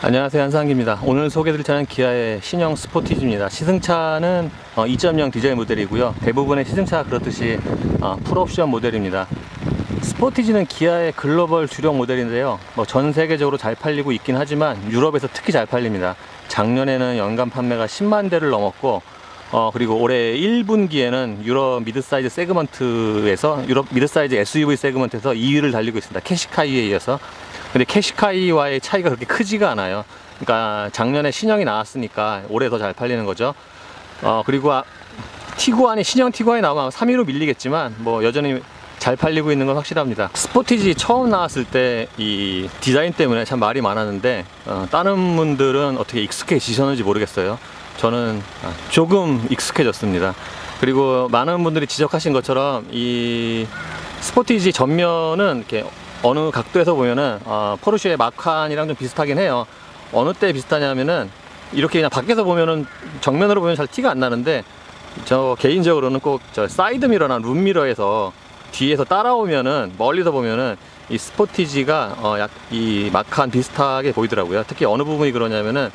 안녕하세요, 한상기입니다. 오늘 소개해드릴 차는 기아의 신형 스포티지입니다. 시승차는 2.0 디젤 모델이고요. 대부분의 시승차가 그렇듯이 풀옵션 모델입니다. 스포티지는 기아의 글로벌 주력 모델인데요, 전 세계적으로 잘 팔리고 있긴 하지만 유럽에서 특히 잘 팔립니다. 작년에는 연간 판매가 10만 대를 넘었고, 그리고 올해 1분기에는 유럽 미드사이즈 세그먼트에서, 유럽 미드사이즈 SUV 세그먼트에서 2위를 달리고 있습니다. 캐시카이에 이어서. 근데 캐시카이와의 차이가 그렇게 크지가 않아요. 그러니까 작년에 신형이 나왔으니까 올해 더 잘 팔리는 거죠. 그리고 티구안이, 신형 티구안이 나오면 3위로 밀리겠지만 여전히 잘 팔리고 있는 건 확실합니다. 스포티지 처음 나왔을 때 이 디자인 때문에 참 말이 많았는데 다른 분들은 어떻게 익숙해지셨는지 모르겠어요. 저는 조금 익숙해졌습니다. 그리고 많은 분들이 지적하신 것처럼 이 스포티지 전면은 이렇게 어느 각도에서 보면은 포르쉐의 마칸이랑 좀 비슷하긴 해요. 어느 때 비슷하냐면은 이렇게 그냥 밖에서 보면은, 정면으로 보면 잘 티가 안 나는데, 저 개인적으로는 꼭 저 사이드미러나 룸미러에서 뒤에서 따라오면은, 멀리서 보면은 이 스포티지가 이 마칸 비슷하게 보이더라고요. 특히 어느 부분이 그러냐면은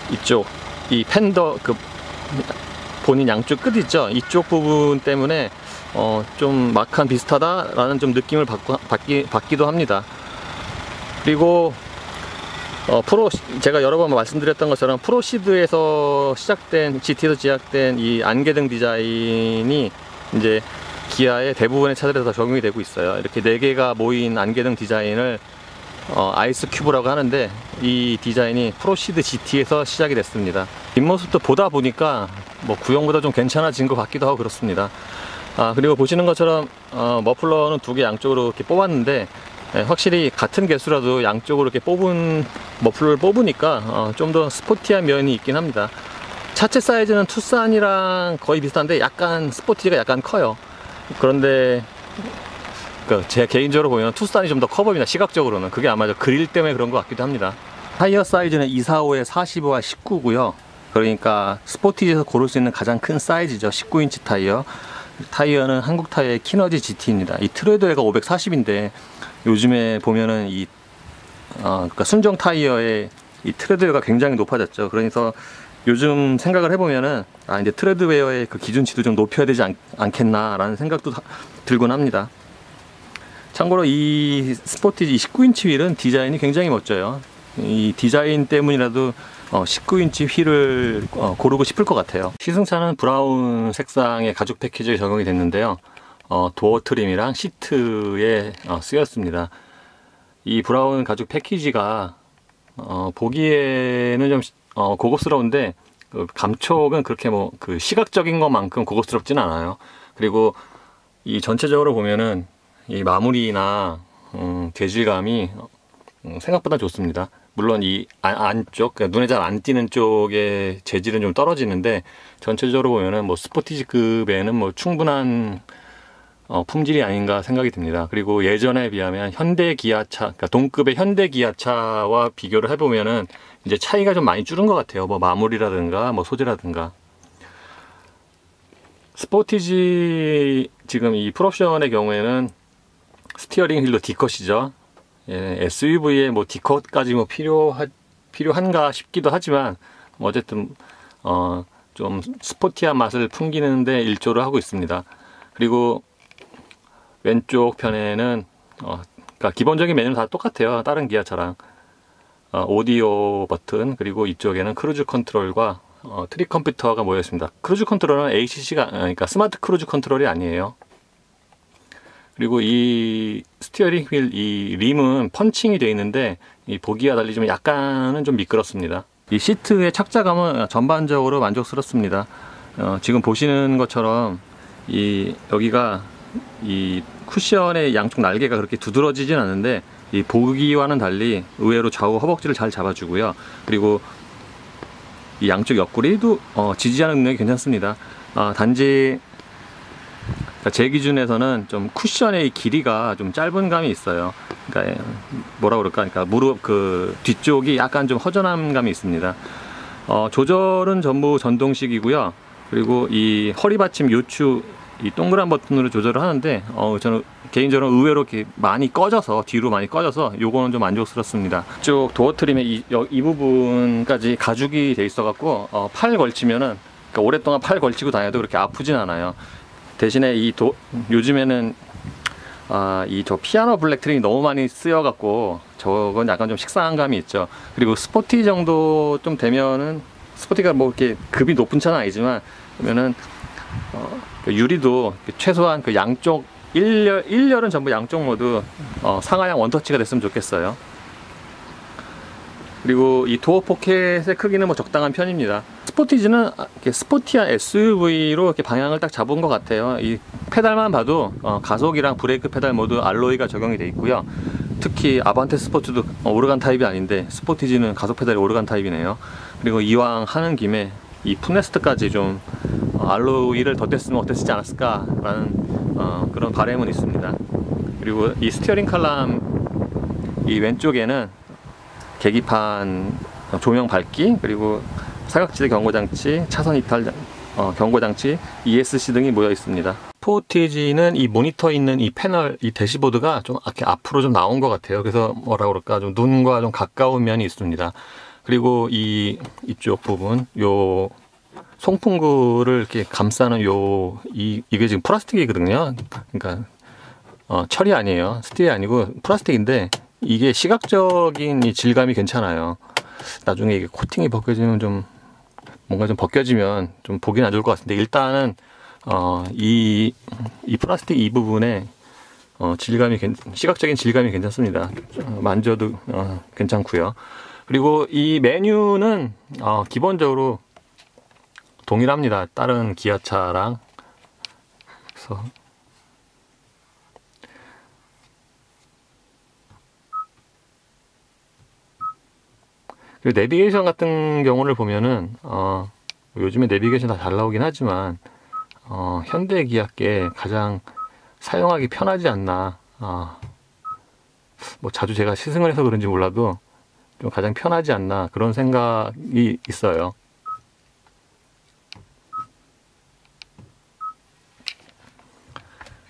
이쪽 이 팬더 그 본인 양쪽 끝 있죠, 이쪽 부분 때문에 좀 마칸 비슷하다라는 좀 느낌을 받기도 합니다. 그리고 제가 여러 번 말씀드렸던 것처럼 프로시드에서 시작된, GT에서 시작된 이 안개등 디자인이 이제 기아의 대부분의 차들에서 적용이 되고 있어요. 이렇게 4개가 모인 안개등 디자인을 아이스 큐브라고 하는데, 이 디자인이 프로시드 GT에서 시작이 됐습니다. 뒷모습도 보다 보니까 구형보다 좀 괜찮아진 것 같기도 하고 그렇습니다. 그리고 보시는 것처럼 머플러는 2개 양쪽으로 이렇게 뽑았는데, 확실히 같은 개수라도 양쪽으로 이렇게 뽑은 머플러를 뽑으니까 좀 더 스포티한 면이 있긴 합니다. 차체 사이즈는 투싼이랑 거의 비슷한데 약간 스포티지가 약간 커요. 그런데 제 개인적으로 보면 투싼이 좀 더 커 보입니다. 시각적으로는. 그게 아마 그릴 때문에 그런 것 같기도 합니다. 타이어 사이즈는 245에 45와 19고요 그러니까 스포티지에서 고를 수 있는 가장 큰 사이즈죠. 19인치 타이어. 타이어는 한국 타이어의 키너지 GT입니다. 이 트레드웨어가 540인데 요즘에 보면은 그러니까 순정 타이어의 이 트레드웨어가 굉장히 높아졌죠. 그래서 요즘 생각을 해보면은 이제 트레드웨어의 그 기준치도 좀 높여야 되지 않겠나라는 생각도 들곤 합니다. 참고로 이 스포티지 19인치 휠은 디자인이 굉장히 멋져요. 이 디자인 때문이라도 19인치 휠을 고르고 싶을 것 같아요. 시승차는 브라운 색상의 가죽 패키지가 적용이 됐는데요, 도어 트림이랑 시트에 쓰였습니다. 이 브라운 가죽 패키지가 보기에는 좀 고급스러운데, 감촉은 그렇게 그 시각적인 것만큼 고급스럽진 않아요. 그리고 이 전체적으로 보면은 이 마무리나 재질감이 생각보다 좋습니다. 물론 이 안쪽, 그러니까 눈에 잘 안 띄는 쪽의 재질은 좀 떨어지는데, 전체적으로 보면은 스포티지급에는 충분한 품질이 아닌가 생각이 듭니다. 그리고 예전에 비하면 현대 기아차, 그러니까 동급의 현대 기아차와 비교를 해보면은 이제 차이가 좀 많이 줄은 것 같아요. 마무리라든가 소재라든가. 스포티지 지금 이 풀옵션의 경우에는 스티어링 휠도 D컷이죠. SUV에 D컷까지 필요한가 싶기도 하지만, 어쨌든 좀 스포티한 맛을 풍기는데 일조를 하고 있습니다. 그리고 왼쪽 편에는 그러니까 기본적인 메뉴는 다 똑같아요. 다른 기아차랑. 오디오 버튼, 그리고 이쪽에는 크루즈 컨트롤과 트릭 컴퓨터가 모여 있습니다. 크루즈 컨트롤은 ACC가, 그러니까 스마트 크루즈 컨트롤이 아니에요. 그리고 이 스티어링 휠, 이 림은 펀칭이 되어 있는데, 이 보기와 달리 좀 약간은 좀 미끄럽습니다. 이 시트의 착자감은 전반적으로 만족스럽습니다. 지금 보시는 것처럼 여기가 이 쿠션의 양쪽 날개가 그렇게 두드러지진 않는데, 이 보기와는 달리 의외로 좌우 허벅지를 잘 잡아주고요. 그리고 이 양쪽 옆구리도 지지하는 능력이 괜찮습니다. 단지 제 기준에서는 좀 쿠션의 길이가 좀 짧은 감이 있어요. 그러니까 뭐라 그럴까, 그러니까 무릎 뒤쪽이 약간 좀 허전한 감이 있습니다. 조절은 전부 전동식이고요. 그리고 이 허리 받침 요추 이 동그란 버튼으로 조절을 하는데 저는 개인적으로 의외로 이렇게 많이 꺼져서, 뒤로 많이 꺼져서 요거는 좀 만족스럽습니다. 쭉 도어 트림의 이 부분까지 가죽이 돼 있어 갖고 팔 걸치면은, 그러니까 오랫동안 팔 걸치고 다녀도 그렇게 아프진 않아요. 대신에 요즘에는 이 저 피아노 블랙 트림이 너무 많이 쓰여 갖고 저건 약간 좀 식상한 감이 있죠. 그리고 스포티 정도 좀 되면은, 스포티가 뭐 이렇게 급이 높은 차는 아니지만, 그러면은 유리도 최소한 그 양쪽 1열은 전부 양쪽 모두 상하향 원터치가 됐으면 좋겠어요. 그리고 이 도어 포켓의 크기는 뭐 적당한 편입니다. 스포티지는 스포티한 SUV로 이렇게 방향을 딱 잡은 것 같아요. 이 페달만 봐도 가속이랑 브레이크 페달 모두 알로이가 적용이 되어 있고요. 특히 아반떼 스포츠도 오르간 타입이 아닌데 스포티지는 가속 페달이 오르간 타입이네요. 그리고 이왕 하는 김에 이 풋레스트까지 좀 알로이를 덧댔으면 어땠지 않았을까라는 그런 바람은 있습니다. 그리고 이 스티어링 칼럼 이 왼쪽에는 계기판 조명 밝기, 그리고 사각지대 경고장치, 차선 이탈 경고장치, ESC 등이 모여 있습니다. 스포티지는 이 모니터 있는 이 패널, 이 대시보드가 좀 이렇게 앞으로 좀 나온 것 같아요. 그래서 뭐라 그럴까, 좀 눈과 좀 가까운 면이 있습니다. 그리고 이쪽 부분, 요 송풍구를 이렇게 감싸는 이게 지금 플라스틱이거든요. 그러니까 철이 아니에요. 스틸이 아니고 플라스틱인데, 이게 시각적인 이 질감이 괜찮아요. 나중에 이게 코팅이 벗겨지면 좀, 뭔가 좀 벗겨지면 좀 보긴 안 좋을 것 같은데, 일단은 이 플라스틱 이 부분에 시각적인 질감이 괜찮습니다. 만져도 괜찮고요. 그리고 이 메뉴는 기본적으로 동일합니다. 다른 기아차랑. 그래서 그리고 내비게이션 같은 경우를 보면은 요즘에 내비게이션 다 잘 나오긴 하지만 현대 기아께 가장 사용하기 편하지 않나. 뭐 자주 제가 시승을 해서 그런지 몰라도 좀 가장 편하지 않나, 그런 생각이 있어요.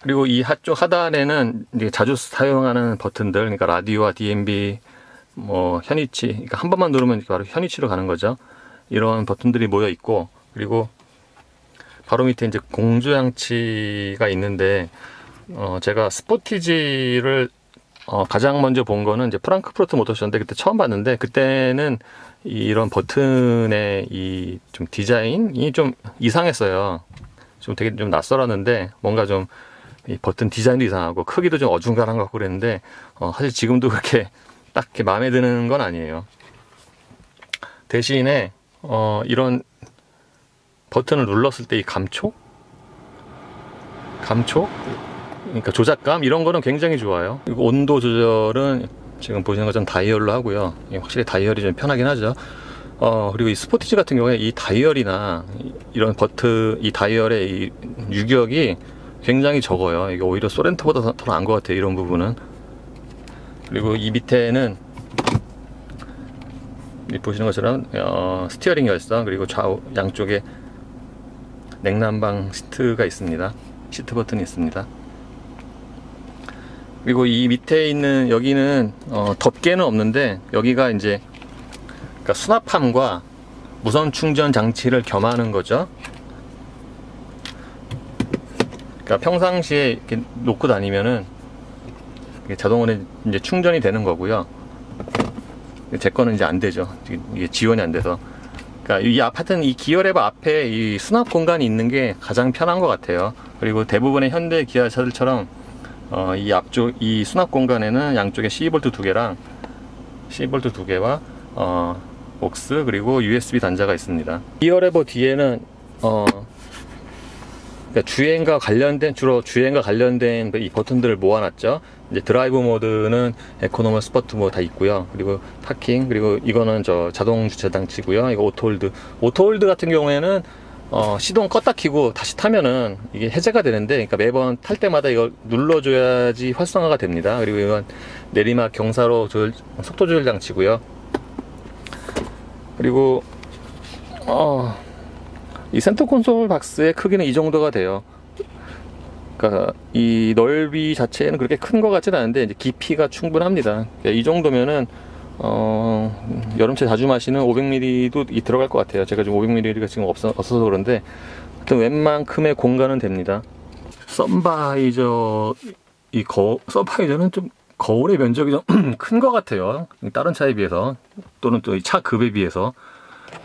그리고 이 한쪽 하단에는 이제 자주 사용하는 버튼들, 그러니까 라디오와 DMB, 뭐 현위치, 그러니까 한 번만 누르면 바로 현위치로 가는 거죠. 이런 버튼들이 모여 있고, 그리고 바로 밑에 이제 공조장치가 있는데, 제가 스포티지를 가장 먼저 본 거는 이제 프랑크푸르트 모터쇼인데, 그때 처음 봤는데, 그때는 이런 버튼의 이 좀 디자인이 좀 이상했어요. 좀 되게 좀 낯설었는데, 뭔가 좀 이 버튼 디자인도 이상하고 크기도 좀 어중간한 것 같고 그랬는데, 사실 지금도 그렇게 딱 이렇게 마음에 드는 건 아니에요. 대신에 이런 버튼을 눌렀을 때 이 감촉, 그러니까 조작감, 이런 거는 굉장히 좋아요. 그리고 온도 조절은 지금 보시는 것처럼 다이얼로 하고요. 확실히 다이얼이 좀 편하긴 하죠. 그리고 이 스포티지 같은 경우에 이 다이얼이나 이런 버튼, 이 다이얼의 이 유격이 굉장히 적어요. 이게 오히려 소렌토보다 더 나은 것 같아요, 이런 부분은. 그리고 이 밑에는 보시는 것처럼 스티어링 열선, 그리고 좌우 양쪽에 냉난방 시트가 있습니다. 시트 버튼이 있습니다. 그리고 이 밑에 있는 여기는 덮개는 없는데, 여기가 이제 그러니까 수납함과 무선 충전 장치를 겸하는 거죠. 그러니까 평상시에 이렇게 놓고 다니면은 자동으로 이제 충전이 되는 거고요. 제 거는 이제 안 되죠. 이게 지원이 안 돼서. 그러니까 이 하여튼 이 기어레버 앞에 이 수납 공간이 있는 게 가장 편한 것 같아요. 그리고 대부분의 현대 기아차들처럼 이 앞쪽 이 수납 공간에는 양쪽에 12V 2개랑 12V 2개와 aux 그리고 USB 단자가 있습니다. 기어레버 뒤에는 그러니까 주로 주행과 관련된 이 버튼들을 모아놨죠. 이제 드라이브 모드는 에코노멀, 스포트 뭐 다 있고요. 그리고 파킹, 그리고 이거는 자동 주차 장치고요. 이거 오토홀드. 오토홀드 같은 경우에는 시동 껐다 켜고 다시 타면은 이게 해제가 되는데, 그러니까 매번 탈 때마다 이걸 눌러줘야지 활성화가 됩니다. 그리고 이건 내리막 경사로 속도 조절 장치고요. 그리고 이 센터 콘솔 박스의 크기는 이 정도가 돼요. 그러니까 이 넓이 자체는 그렇게 큰 것 같지는 않은데 이제 깊이가 충분합니다. 그러니까 이 정도면은 여름철 자주 마시는 500ml도 들어갈 것 같아요. 제가 지금 500ml가 지금 없어서 그런데 하여튼 웬만큼의 공간은 됩니다. 선바이저 선바이저는 좀 거울의 면적이 좀 큰 것 같아요. 다른 차에 비해서 또는 또 이 차 급에 비해서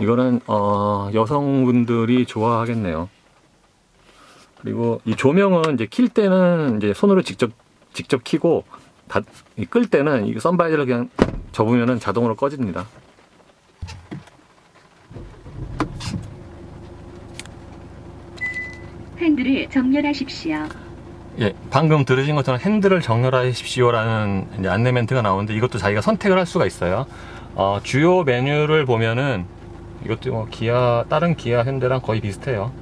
이거는 여성분들이 좋아하겠네요. 그리고 이 조명은 이제 킬 때는 이제 손으로 직접 켜고 끌 때는 이 선바이저를 그냥 접으면은 자동으로 꺼집니다. 핸들을 정렬하십시오. 예, 방금 들으신 것처럼 핸들을 정렬하십시오라는 이제 안내 멘트가 나오는데 이것도 자기가 선택을 할 수가 있어요. 주요 메뉴를 보면은 이것도 뭐 다른 기아 현대랑 거의 비슷해요.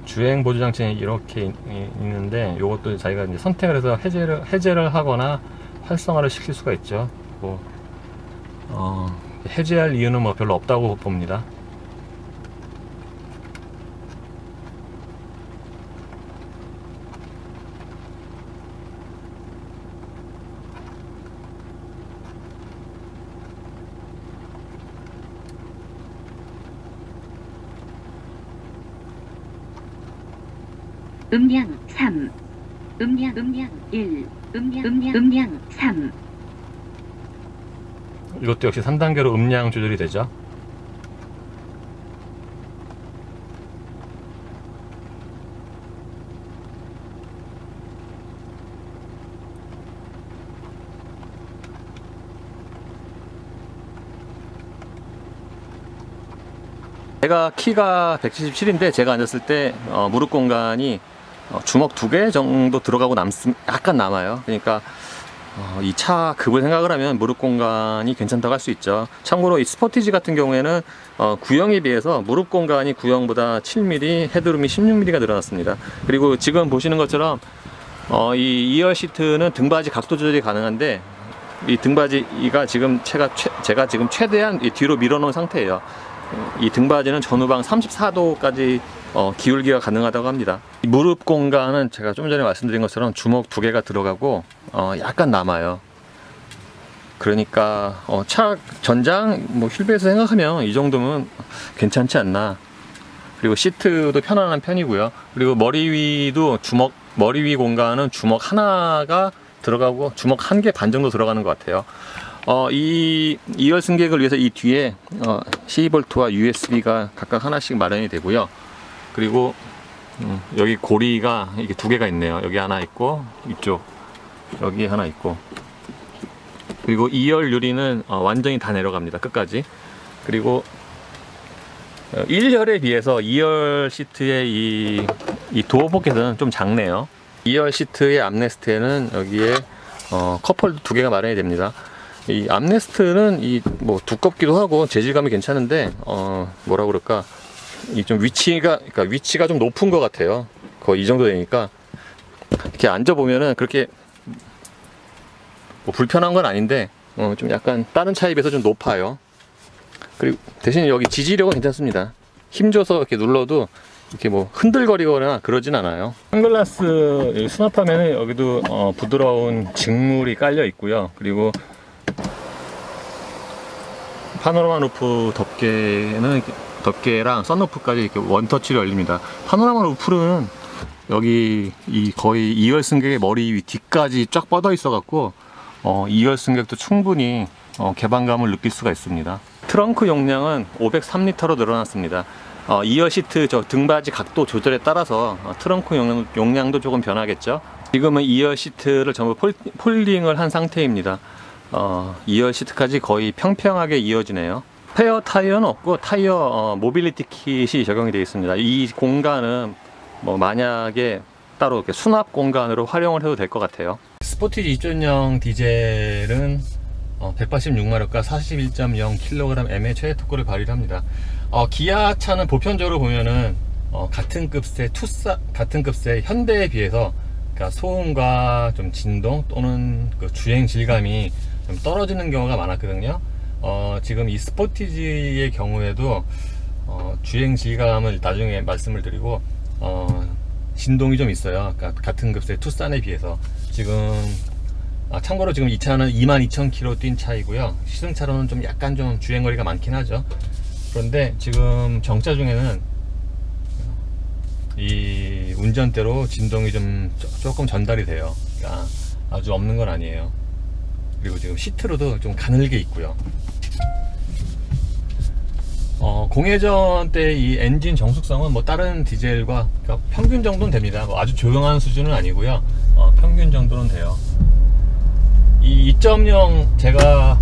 주행 보조 장치는 이렇게 있는데 이것도 자기가 이제 선택을 해서 해제를 하거나 활성화를 시킬 수가 있죠. 해제할 이유는 뭐 별로 없다고 봅니다. 음량 3, 음량 1, 음량 3. 이것도 역시 3단계로 음량 조절이 되죠. 제가 키가 177인데 제가 앉았을 때 무릎 공간이 주먹 2개 정도 들어가고 약간 남아요. 그러니까 이 차 급을 생각을 하면 무릎 공간이 괜찮다고 할 수 있죠. 참고로 이 스포티지 같은 경우에는 구형에 비해서 무릎 공간이 구형보다 7mm, 헤드룸이 16mm가 늘어났습니다. 그리고 지금 보시는 것처럼 이 2열 시트는 등받이 각도 조절이 가능한데 이 등받이가 지금 제가 지금 최대한 뒤로 밀어놓은 상태예요. 이 등받이는 전후방 34도까지 기울기가 가능하다고 합니다. 이 무릎 공간은 제가 좀 전에 말씀드린 것처럼 주먹 2개가 들어가고 약간 남아요. 그러니까 차 전장 휠베이스 생각하면 이 정도면 괜찮지 않나. 그리고 시트도 편안한 편이고요. 그리고 머리 위도 머리 위 공간은 주먹 하나가 들어가고 주먹 1개 반 정도 들어가는 것 같아요. 이 2열 승객을 위해서 이 뒤에 12V와 USB가 각각 하나씩 마련이 되고요. 그리고 여기 고리가 이게 2개가 있네요. 여기 하나 있고 이쪽 여기 하나 있고, 그리고 2열 유리는 완전히 다 내려갑니다. 끝까지. 그리고 1열에 비해서 2열 시트의 이 도어 포켓은 좀 작네요. 2열 시트의 암레스트에는 여기에 컵홀더 2개가 마련이 됩니다. 이 암레스트는 두껍기도 하고 재질감이 괜찮은데 뭐라 그럴까, 이 좀 위치가 좀 높은 것 같아요. 거의 이 정도 되니까 이렇게 앉아 보면은 그렇게 불편한 건 아닌데 좀 약간 다른 차에 비해서 좀 높아요. 그리고 대신 여기 지지력은 괜찮습니다. 힘줘서 이렇게 눌러도 이렇게 흔들거리거나 그러진 않아요. 선글라스 수납하면은 여기도 부드러운 직물이 깔려 있고요. 그리고 파노라마 루프 덮개랑 썬루프까지 이렇게 원터치로 열립니다. 파노라마 루프는 여기 거의 2열 승객의 머리 위 뒤까지 쫙 뻗어 있어 갖고 2열 승객도 충분히 개방감을 느낄 수가 있습니다. 트렁크 용량은 503리터로 늘어났습니다. 2열 시트 등받이 각도 조절에 따라서 트렁크 용량도 조금 변하겠죠. 지금은 2열 시트를 전부 폴딩을 한 상태입니다. 2열 시트까지 거의 평평하게 이어지네요. 스페어 타이어는 없고 타이어 모빌리티 킷이 적용이 되어 있습니다. 이 공간은 만약에 따로 이렇게 수납 공간으로 활용을 해도 될 것 같아요. 스포티지 2.0 디젤은 186마력과 41.0kg의 최대 토크를 발휘를 합니다. 기아 차는 보편적으로 보면은 같은 급세 현대에 비해서 그러니까 소음과 좀 진동 또는 그 주행 질감이 좀 떨어지는 경우가 많았거든요. 지금 이 스포티지의 경우에도 주행 질감을 나중에 말씀을 드리고 진동이 좀 있어요. 그러니까 같은 급수의 투싼에 비해서. 지금 참고로 지금 이 차는 22,000km 뛴 차이고요. 시승차로는 좀 약간 좀 주행거리가 많긴 하죠. 그런데 지금 정차 중에는 이 운전대로 진동이 좀 조금 전달이 돼요. 그러니까 아주 없는 건 아니에요. 그리고 지금 시트로도 좀 가늘게 있고요. 공회전 때 이 엔진 정숙성은 뭐 다른 디젤과 그러니까 평균 정도는 됩니다. 뭐 아주 조용한 수준은 아니고요. 평균 정도는 돼요. 이 2.0 제가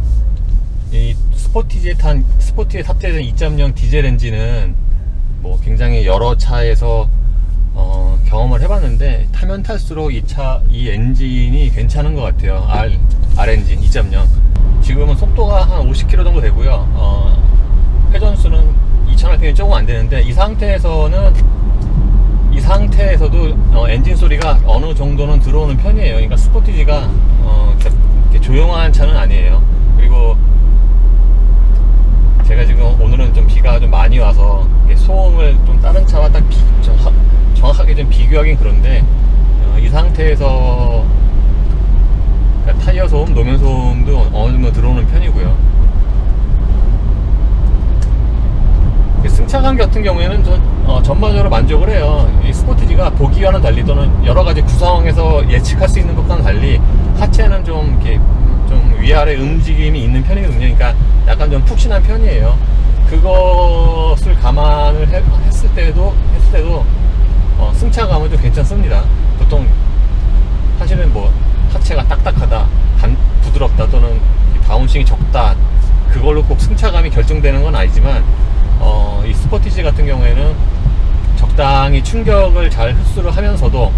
이 스포티지에 탑재된 2.0 디젤 엔진은 뭐 굉장히 여러 차에서 경험을 해봤는데 타면 탈수록 이 엔진이 괜찮은 것 같아요. R 엔진 2.0. 지금은 속도가 한 50km 정도 되고요. 회전수는 2000rpm이 조금 안 되는데 이 상태에서도 엔진 소리가 어느 정도는 들어오는 편이에요. 그러니까 스포티지가 이렇게 조용한 차는 아니에요. 그리고 제가 지금 오늘은 좀 비가 좀 많이 와서 소음을 좀 다른 차와 딱 정확하게 좀 비교하긴 그런데 이 상태에서 그러니까 타이어 소음, 노면 소음도 어느 정도 들어오는 편이고요. 승차감 같은 경우에는 전반적으로 만족을 해요. 이 스포티지가 보기와는 달리 또는 여러가지 구성에서 예측할 수 있는 것과는 달리 하체는 좀 이렇게 좀 위아래 움직임이 있는 편이거든요. 그러니까 약간 좀 푹신한 편이에요. 그것을 감안을 했을 때도 승차감은 좀 괜찮습니다. 보통 사실은 뭐 하체가 딱딱하다, 부드럽다 또는 다운스윙이 적다, 그걸로 꼭 승차감이 결정되는 건 아니지만 이 스포티지 같은 경우에는 적당히 충격을 잘 흡수를 하면서도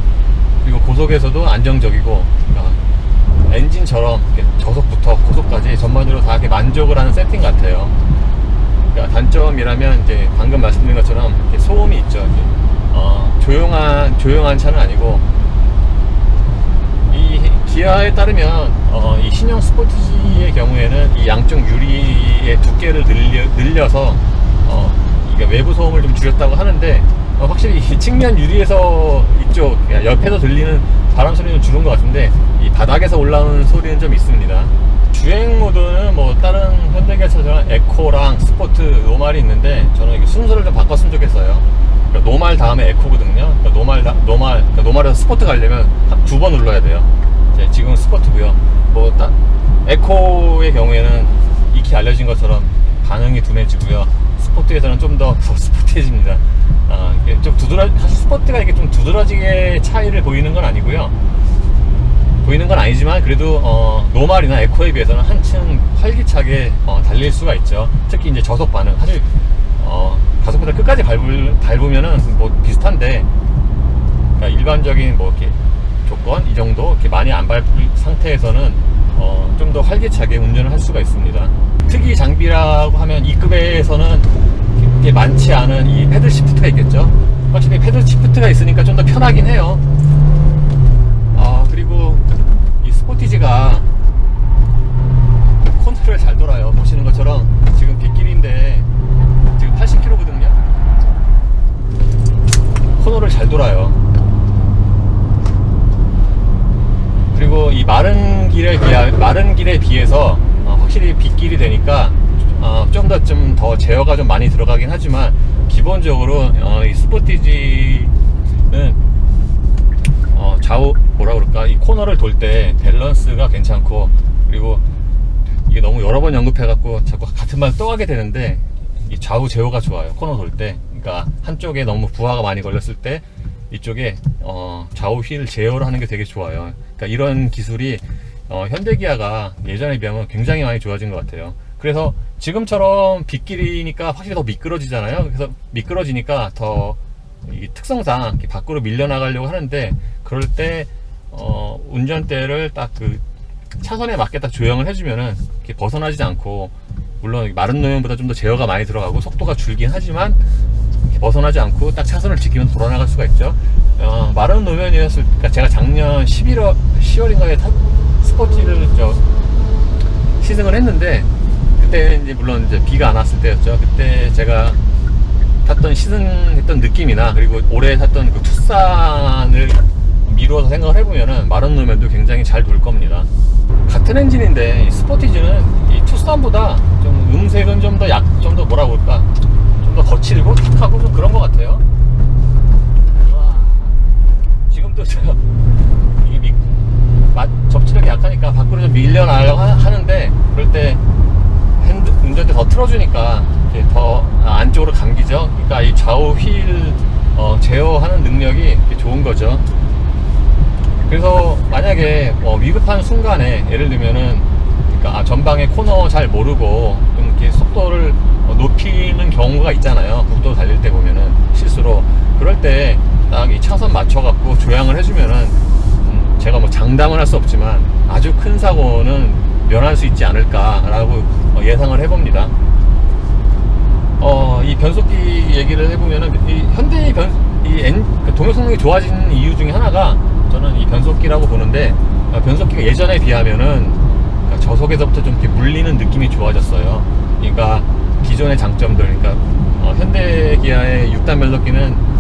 그리고 고속에서도 안정적이고, 그러니까 엔진처럼 저속부터 고속까지 전반적으로 다 이렇게 만족을 하는 세팅 같아요. 그러니까 단점이라면 이제 방금 말씀드린 것처럼 소음이 있죠. 조용한 차는 아니고, 이 기아에 따르면 이 신형 스포티지의 경우에는 이 양쪽 유리의 두께를 늘려서 이게 외부 소음을 좀 줄였다고 하는데, 확실히 이 측면 유리에서 이쪽 옆에서 들리는 바람 소리는 줄은 것 같은데 이 바닥에서 올라오는 소리는 좀 있습니다. 주행 모드는 뭐 다른 현대기아차처럼 에코랑 스포트, 노말이 있는데 저는 이게 순서를 좀 바꿨으면 좋겠어요. 그러니까 노말 다음에 에코거든요. 그러니까 노말에서 스포트 가려면 한 2번 눌러야 돼요. 지금 스포트고요. 뭐 에코의 경우에는 익히 알려진 것처럼 반응이 둔해지고요. 스포트에서는 좀 더 스포티해집니다. 좀 사실 스포트가 이게 좀 두드러지게 차이를 보이는 건 아니고요. 보이는 건 아니지만 그래도 노말이나 에코에 비해서는 한층 활기차게 달릴 수가 있죠. 특히 이제 저속 반응, 사실 가속보다 끝까지 밟으면은 뭐 비슷한데, 그러니까 일반적인 뭐 이렇게 조건 이 정도 이렇게 많이 안 밟을 상태에서는 좀 더 활기차게 운전을 할 수가 있습니다. 특이 장비라고 하면 2급에서는 이게 많지 않은 이 패들 시프트가 있겠죠. 확실히 패들 시프트가 있으니까 좀 더 편하긴 해요. 그리고 이 스포티지가 컨트롤 잘 돌아요. 보시는 것처럼 지금 빗길인데 지금 80km거든요. 코너를 잘 돌아요. 그리고 이 마른 길에 비해서 확실히 빗길이 되니까 좀 더 제어가 좀 많이 들어가긴 하지만 기본적으로 이 스포티지는 좌우 이 코너를 돌 때 밸런스가 괜찮고, 그리고 이게 너무 여러 번 언급해갖고 자꾸 같은 말 또 하게 되는데 이 좌우 제어가 좋아요. 코너 돌 때. 그러니까 한쪽에 너무 부하가 많이 걸렸을 때 이쪽에 좌우 휠 제어를 하는 게 되게 좋아요. 그러니까 이런 기술이 현대기아가 예전에 비하면 굉장히 많이 좋아진 것 같아요. 그래서 지금처럼 빗길이니까 확실히 더 미끄러지잖아요. 그래서 미끄러지니까 더 이 특성상 이렇게 밖으로 밀려나가려고 하는데, 그럴 때 운전대를 딱 그 차선에 맞게 딱 조정을 해주면은 이렇게 벗어나지 않고, 물론 마른 노면보다 좀 더 제어가 많이 들어가고 속도가 줄긴 하지만 벗어나지 않고 딱 차선을 지키면 돌아나갈 수가 있죠. 마른 노면이었을, 그러니까 제가 작년 10월인가에 스포티를 시승을 했는데, 그때 이제 물론 이제 비가 안 왔을 때였죠. 그때 제가 탔던 시승했던 느낌이나 그리고 올해 탔던 그 투싼을 미루어서 생각을 해보면은 마른 노면도 굉장히 잘 돌 겁니다. 같은 엔진인데 이 스포티지는 이 투싼보다 좀 음색은 좀 더 뭐라고 할까, 좀 더 거칠고 탁하고 좀 그런 것 같아요. 지금도 이게 접지력이 약하니까 밖으로 좀 밀려나려고 하는데, 그럴 때 운전대 더 틀어주니까 더 안쪽으로 감기죠. 그러니까 이 좌우 휠 제어하는 능력이 좋은 거죠. 그래서 만약에 위급한 순간에 예를 들면은, 그러니까 전방에 코너 잘 모르고 좀 이렇게 속도를 높이는 경우가 있잖아요. 국도 달릴 때 보면은 실수로. 그럴 때 딱 이 차선 맞춰갖고 조향을 해주면은, 제가 뭐 장담을 할 수 없지만 아주 큰 사고는 면할 수 있지 않을까라고 예상을 해봅니다. 이 변속기 얘기를 해보면은, 이 현대의 동력 성능이 좋아진 이유 중에 하나가 저는 이 변속기라고 보는데, 변속기가 예전에 비하면은 저속에서부터 좀 이렇게 물리는 느낌이 좋아졌어요. 그러니까 기존의 장점들, 그러니까 현대 기아의 6단 변속기는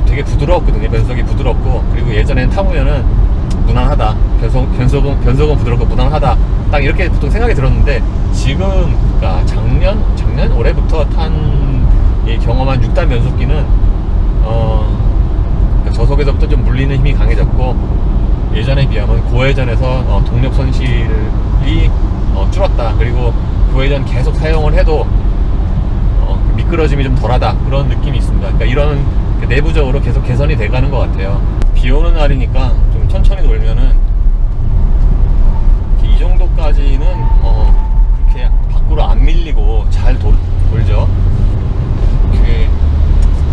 되게 부드럽거든요. 변속이 부드럽고, 그리고 예전엔 타보면은 무난하다, 변속은 부드럽고 무난하다, 딱 이렇게 보통 생각이 들었는데, 지금 그러니까 작년 올해부터 경험한 6단 변속기는 그러니까 저속에서부터 좀 물리는 힘이 강해졌고, 예전에 비하면 고회전에서 동력 손실이 줄었다. 그리고 고회전 계속 사용을 해도 미끄러짐이 좀 덜하다, 그런 느낌이 있습니다. 그러니까 이런 내부적으로 계속 개선이 돼가는 것 같아요. 비 오는 날이니까 좀 천천히 돌면은 이 정도까지는 그렇게 밖으로 안 밀리고 잘 돌죠.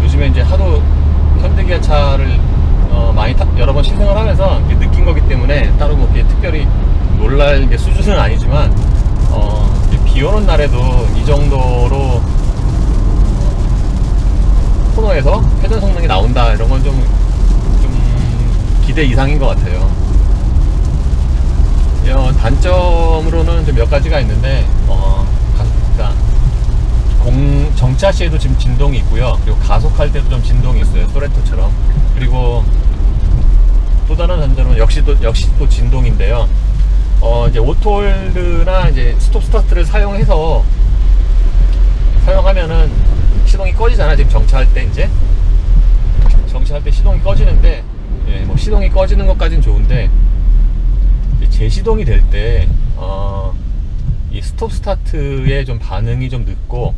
요즘에 이제 하도 현대기아 차를 많이 여러 번 시승을 하면서 느낀 거기 때문에 따로 뭐 특별히 놀랄 수준은 아니지만, 비 오는 날에도 이 정도로 코너에서 회전 성능이 나온다, 이런 건 좀 기대 이상인 것 같아요. 단점으로는 좀 몇 가지가 있는데, 정차 시에도 지금 진동이 있고요. 그리고 가속할 때도 좀 진동이 있어요. 소렌토처럼. 그리고 또 다른 단점은 역시 또 진동인데요. 이제 오토홀드나 이제 스톱 스타트를 사용하면은 시동이 꺼지잖아. 지금 정차할 때 시동이 꺼지는데, 뭐 시동이 꺼지는 것까지는 좋은데, 재시동이 될 때 이 스톱 스타트의 좀 반응이 좀 늦고,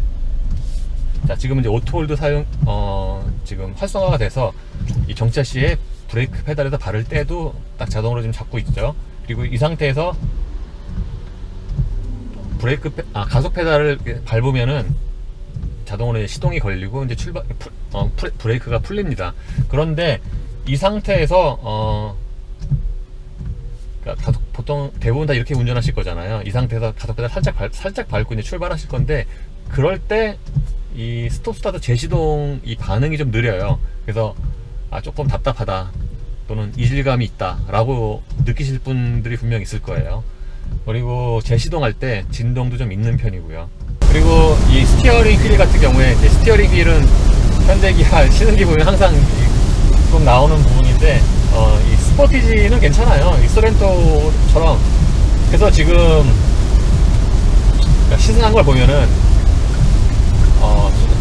자, 지금 이제 오토홀드 지금 활성화가 돼서 이 정차 시에 브레이크 페달에다 발을 떼도 딱 자동으로 좀 잡고 있죠. 그리고 이 상태에서 가속 페달을 밟으면은 자동으로 시동이 걸리고 이제 브레이크가 풀립니다. 그런데 이 상태에서 그러니까 보통 대부분 다 이렇게 운전하실 거잖아요. 이 상태에서 가속 페달 살짝 밟고 이제 출발하실 건데, 그럴 때 이 스톱 스타트 재시동 이 반응이 좀 느려요. 그래서 조금 답답하다, 또는 이질감이 있다 라고 느끼실 분들이 분명 있을 거예요. 그리고 재시동할 때 진동도 좀 있는 편이고요. 그리고 이 스티어링 휠 같은 경우에, 스티어링 휠은 현대기아 시승기 보면 항상 꼭 나오는 부분인데, 이 스포티지는 괜찮아요. 이 소렌토처럼. 그래서 지금 시승한 걸 보면은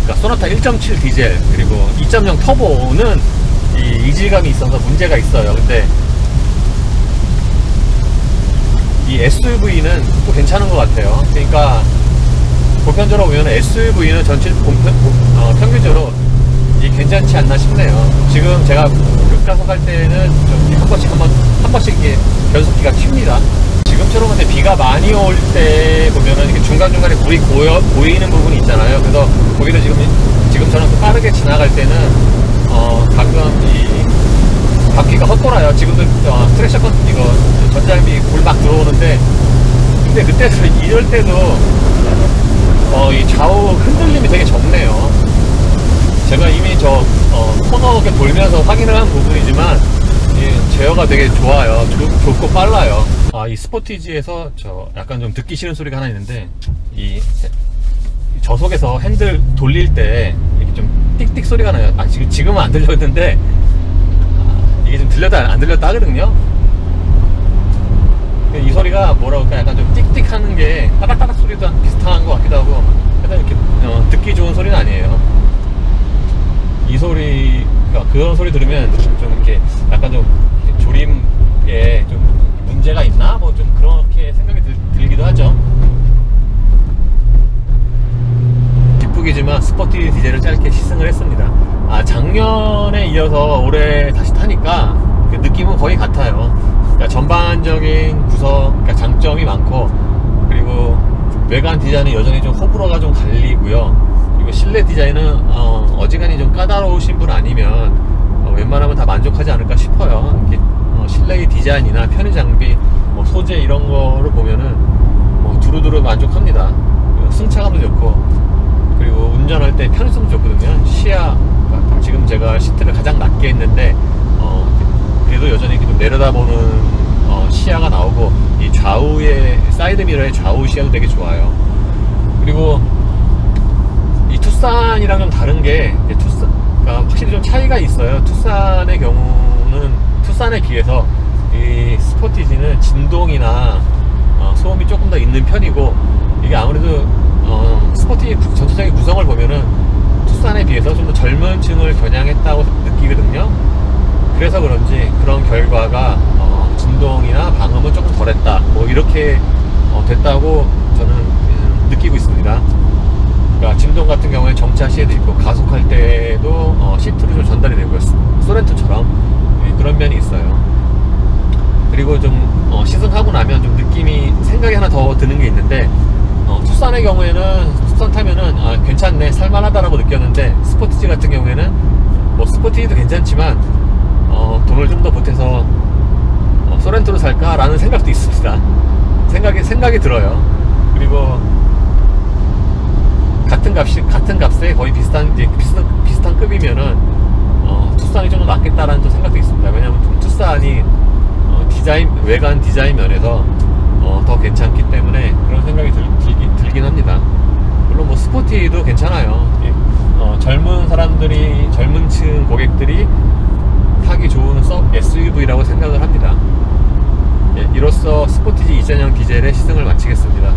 그러니까 소나타 1.7 디젤 그리고 2.0 터보는 이 이질감이 있어서 문제가 있어요. 근데 이 SUV는 또 괜찮은 것 같아요. 그러니까 보편적으로 보면 SUV는 전체 평균적으로 괜찮지 않나 싶네요. 지금 제가 급가속할 때는 좀 한 번씩 이게 변속기가 튑니다. 지금처럼 근데 비가 많이 올 때 보면은 이렇게 중간중간에 물이 고이는 부분이 있잖아요. 그래서 거기를 지금처럼 빠르게 지나갈 때는 가끔 이 바퀴가 헛돌아요. 지금도 트랙션 이거 전장비 물 막 들어오는데, 근데 이럴 때도 이 좌우 흔들림이 되게 적네요. 제가 이미 코너 이렇게 돌면서 확인을 한 부분이지만 이 제어가 되게 좋아요. 좋고 빨라요. 이 스포티지에서 약간 좀 듣기 싫은 소리가 하나 있는데, 이 저속에서 핸들 돌릴 때 이렇게 좀 띡띡 소리가 나요. 지금은 안 들렸는데 이게 좀 들렸다 안 들렸다 하거든요. 이 소리가 뭐라고 할까, 약간 좀 띡띡 하는 게 따닥따닥 소리도 비슷한 것 같기도 하고, 하여튼 이렇게 듣기 좋은 소리는 아니에요. 이 소리, 그런 소리 들으면 좀 이렇게 약간 좀 조림에 좀 문제가 있나? 뭐 좀 그렇게 생각이 들기도 하죠. 뒷북이지만 스포티 디젤을 짧게 시승을 했습니다. 작년에 이어서 올해 다시 타니까 그 느낌은 거의 같아요. 그러니까 전반적인 구성, 그러니까 장점이 많고, 그리고 외관 디자인은 여전히 좀 호불호가 좀 갈리고요. 그리고 실내 디자인은 어지간히 좀 까다로우신 분 아니면 웬만하면 다 만족하지 않을까 싶어요. 이렇게 실내의 디자인이나 편의 장비, 소재 이런 거를 보면은 두루두루 만족합니다. 승차감도 좋고, 그리고 운전할 때 편의성도 좋거든요. 시야, 지금 제가 시트를 가장 낮게 했는데 그래도 여전히 좀 내려다보는 시야가 나오고, 이 좌우의 사이드 미러의 좌우 시야도 되게 좋아요. 그리고 이 투싼이랑 좀 다른 게, 그러니까 확실히 좀 차이가 있어요. 투싼의 경우는, 투싼에 비해서 이 스포티지는 진동이나 소음이 조금 더 있는 편이고, 이게 아무래도 스포티지 전체적인 구성을 보면은 투싼에 비해서 좀 더 젊은 층을 겨냥했다고 느끼거든요. 그래서 그런지 그런 결과가 진동이나 방음은 조금 덜했다, 뭐 이렇게 됐다고 저는 느끼고 있습니다. 그러니까 진동 같은 경우에 정차 시에도 있고, 가속할 때도 시트로 좀 전달이 되고요. 소렌토처럼 그런 면이 있어요. 그리고 좀 시승하고 나면 좀 느낌이, 생각이 하나 더 드는 게 있는데, 투싼의 경우에는 투싼 타면은 괜찮네, 살만하다라고 느꼈는데, 스포티지 같은 경우에는 뭐 스포티지도 괜찮지만 돈을 좀 더 보태서 소렌토를 살까? 라는 생각도 있습니다. 생각이 들어요. 그리고 같은 값에 거의 비슷한 급이면은 투싼이 좀 더 낫겠다라는 또 생각도 있습니다. 왜냐면 좀 투싼이 외관 디자인 면에서 더 괜찮기 때문에 그런 생각이 들긴 합니다. 물론 뭐 스포티도 괜찮아요. 젊은 층 고객들이 타기 좋은 SUV라고 생각을 합니다. 이로써 스포티지 2000년 디젤의 시승을 마치겠습니다.